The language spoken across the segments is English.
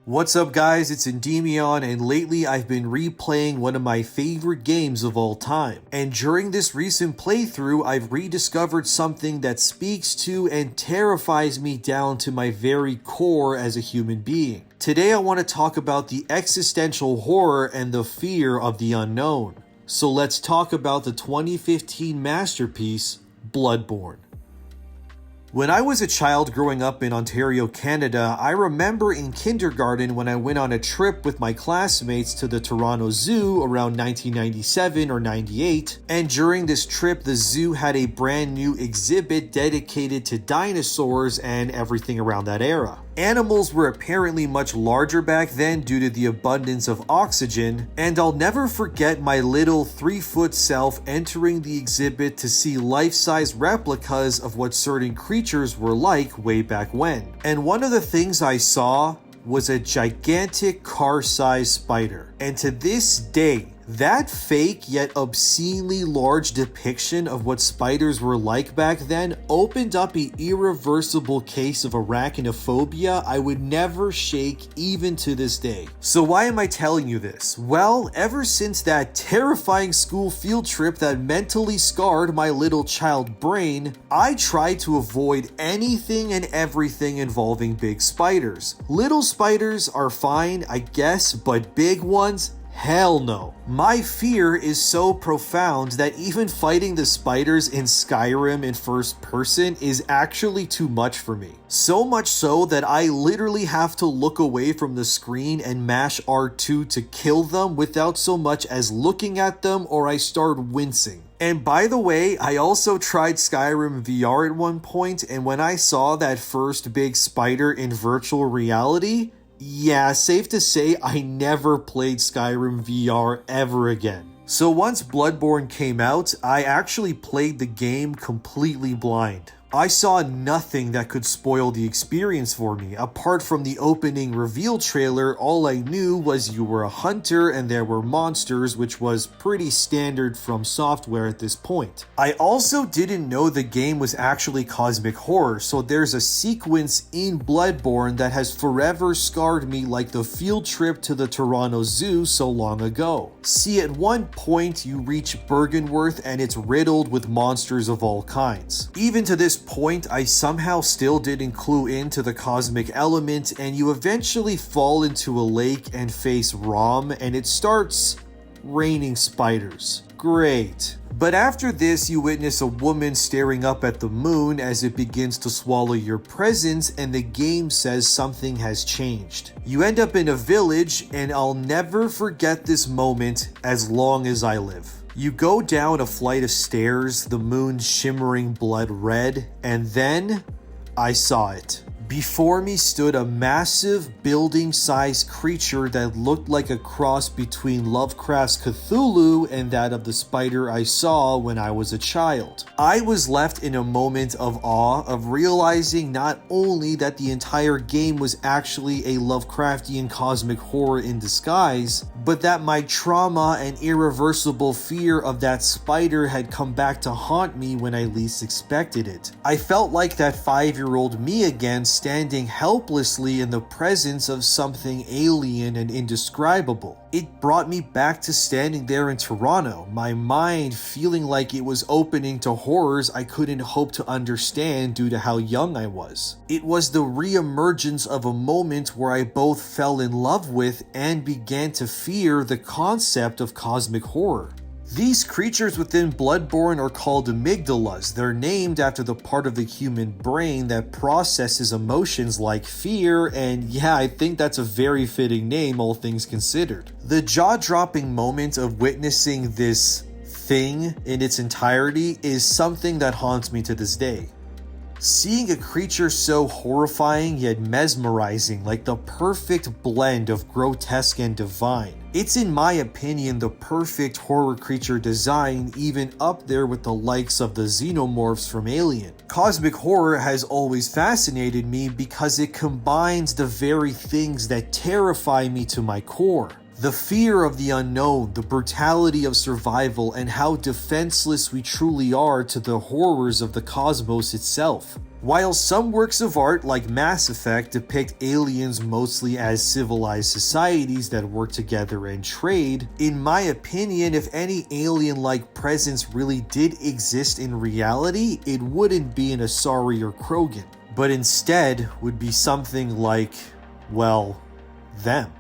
What's up guys, it's Endymion, and lately I've been replaying one of my favorite games of all time. And during this recent playthrough, I've rediscovered something that speaks to and terrifies me down to my very core as a human being. Today I want to talk about the existential horror and the fear of the unknown. So let's talk about the 2015 masterpiece, Bloodborne. When I was a child growing up in Ontario, Canada, I remember in kindergarten when I went on a trip with my classmates to the Toronto Zoo around 1997 or 98, and during this trip the zoo had a brand new exhibit dedicated to dinosaurs and everything around that era. Animals were apparently much larger back then due to the abundance of oxygen, and I'll never forget my little 3-foot self entering the exhibit to see life-size replicas of what certain creatures were like way back when. And one of the things I saw was a gigantic car-sized spider. And to this day, that fake yet obscenely large depiction of what spiders were like back then opened up an irreversible case of arachnophobia I would never shake even to this day. So why am I telling you this? Well, ever since that terrifying school field trip that mentally scarred my little child brain, I try to avoid anything and everything involving big spiders. Little spiders are fine, I guess, but big ones? Hell no. My fear is so profound that even fighting the spiders in Skyrim in first person is actually too much for me. So much so that I literally have to look away from the screen and mash R2 to kill them without so much as looking at them, or I start wincing. And by the way, I also tried Skyrim VR at one point, and when I saw that first big spider in virtual reality, yeah, safe to say I never played Skyrim VR ever again. So once Bloodborne came out, I actually played the game completely blind. I saw nothing that could spoil the experience for me. Apart from the opening reveal trailer, all I knew was you were a hunter and there were monsters, which was pretty standard from software at this point. I also didn't know the game was actually cosmic horror, so there's a sequence in Bloodborne that has forever scarred me like the field trip to the Toronto Zoo so long ago. See, at one point you reach Bergenwerth and it's riddled with monsters of all kinds. Even to this point, I somehow still didn't clue into the cosmic element, and you eventually fall into a lake and face Rom, and it starts raining spiders. Great. But after this, you witness a woman staring up at the moon as it begins to swallow your presence, and the game says something has changed. You end up in a village, and I'll never forget this moment as long as I live. You go down a flight of stairs, the moon shimmering blood red, and then I saw it. Before me stood a massive building-sized creature that looked like a cross between Lovecraft's Cthulhu and that of the spider I saw when I was a child. I was left in a moment of awe of realizing not only that the entire game was actually a Lovecraftian cosmic horror in disguise, but that my trauma and irreversible fear of that spider had come back to haunt me when I least expected it. I felt like that 5-year-old me again, standing helplessly in the presence of something alien and indescribable. It brought me back to standing there in Toronto, my mind feeling like it was opening to horrors I couldn't hope to understand due to how young I was. It was the re-emergence of a moment where I both fell in love with and began to fear the concept of cosmic horror. These creatures within Bloodborne are called amygdalas. They're named after the part of the human brain that processes emotions like fear, and yeah, I think that's a very fitting name, all things considered. The jaw-dropping moment of witnessing this thing in its entirety is something that haunts me to this day. Seeing a creature so horrifying yet mesmerizing, like the perfect blend of grotesque and divine. It's in my opinion the perfect horror creature design, even up there with the likes of the xenomorphs from Alien. Cosmic horror has always fascinated me because it combines the very things that terrify me to my core. The fear of the unknown, the brutality of survival, and how defenseless we truly are to the horrors of the cosmos itself. While some works of art like Mass Effect depict aliens mostly as civilized societies that work together and trade, in my opinion, if any alien-like presence really did exist in reality, it wouldn't be an Asari or Krogan, but instead would be something like, well, them.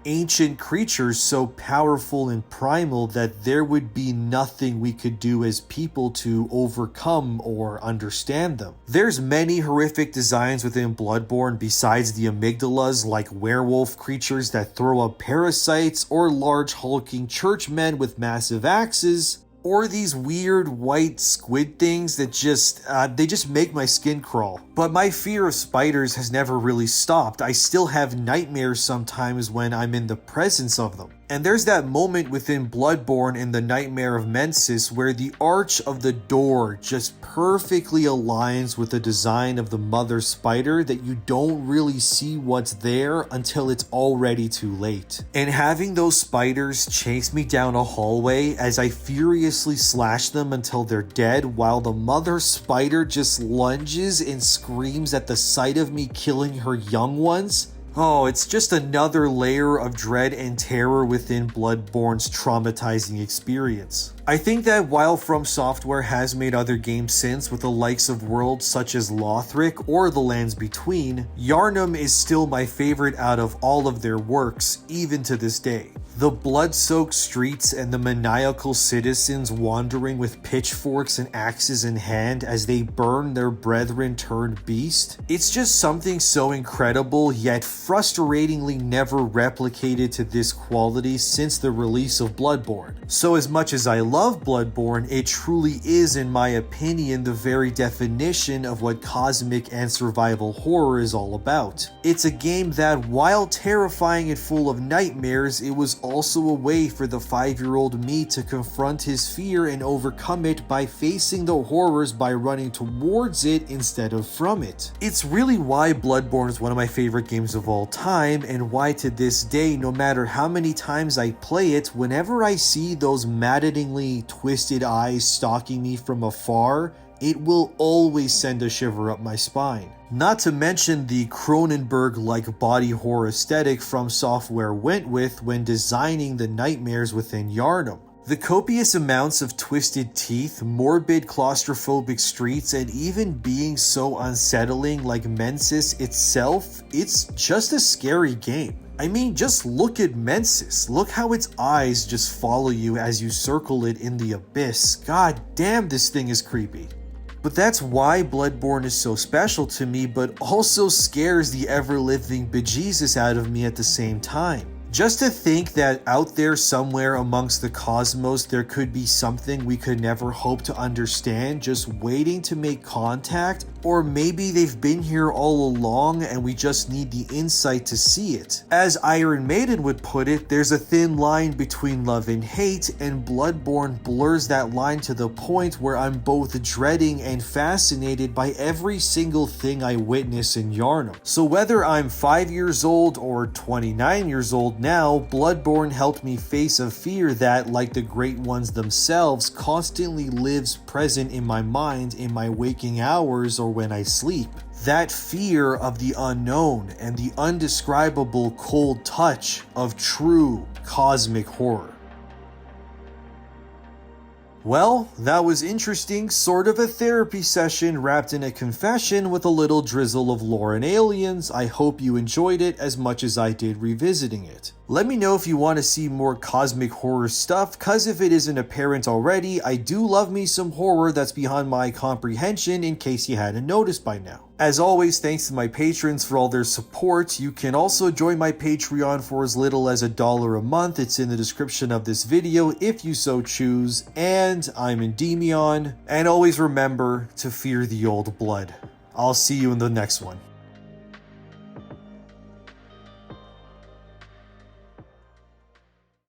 Ancient creatures so powerful and primal that there would be nothing we could do as people to overcome or understand them. There's many horrific designs within Bloodborne besides the amygdalas, like werewolf creatures that throw up parasites, or large hulking churchmen with massive axes, or these weird white squid things that just make my skin crawl. But my fear of spiders has never really stopped. I still have nightmares sometimes when I'm in the presence of them. And there's that moment within Bloodborne in the Nightmare of Mensis where the arch of the door just perfectly aligns with the design of the mother spider that you don't really see what's there until it's already too late. And having those spiders chase me down a hallway as I furiously slash them until they're dead while the mother spider just lunges and screams at the sight of me killing her young ones. Oh, it's just another layer of dread and terror within Bloodborne's traumatizing experience. I think that while From Software has made other games since with the likes of worlds such as Lothric or The Lands Between, Yharnam is still my favorite out of all of their works, even to this day. The blood-soaked streets and the maniacal citizens wandering with pitchforks and axes in hand as they burn their brethren turned beast. It's just something so incredible yet frustratingly never replicated to this quality since the release of Bloodborne. So as much as I love Bloodborne, it truly is, in my opinion, the very definition of what cosmic and survival horror is all about. It's a game that, while terrifying and full of nightmares, it was also a way for the 5-year-old me to confront his fear and overcome it by facing the horrors by running towards it instead of from it. It's really why Bloodborne is one of my favorite games of all time, and why to this day, no matter how many times I play it, whenever I see those maddeningly twisted eyes stalking me from afar, it will always send a shiver up my spine. Not to mention the Cronenberg-like body horror aesthetic From Software went with when designing the nightmares within Yharnam. The copious amounts of twisted teeth, morbid claustrophobic streets, and even being so unsettling like Mensis itself, it's just a scary game. I mean, just look at Mensis. Look how its eyes just follow you as you circle it in the abyss. God damn, this thing is creepy. But that's why Bloodborne is so special to me, but also scares the ever-living bejesus out of me at the same time. Just to think that out there somewhere amongst the cosmos there could be something we could never hope to understand just waiting to make contact, or maybe they've been here all along and we just need the insight to see it. As Iron Maiden would put it, there's a thin line between love and hate, and Bloodborne blurs that line to the point where I'm both dreading and fascinated by every single thing I witness in Yharnam. So whether I'm 5 years old or 29 years old now, Bloodborne helped me face a fear that, like the great ones themselves, constantly lives present in my mind in my waking hours or when I sleep. That fear of the unknown and the undescribable cold touch of true cosmic horror. Well, that was interesting, sort of a therapy session wrapped in a confession with a little drizzle of lore and aliens. I hope you enjoyed it as much as I did revisiting it. Let me know if you want to see more cosmic horror stuff, cause if it isn't apparent already, I do love me some horror that's beyond my comprehension in case you hadn't noticed by now. As always, thanks to my patrons for all their support. You can also join my Patreon for as little as $1 a month. It's in the description of this video if you so choose. And I'm Endymion, and always remember to fear the old blood. I'll see you in the next one.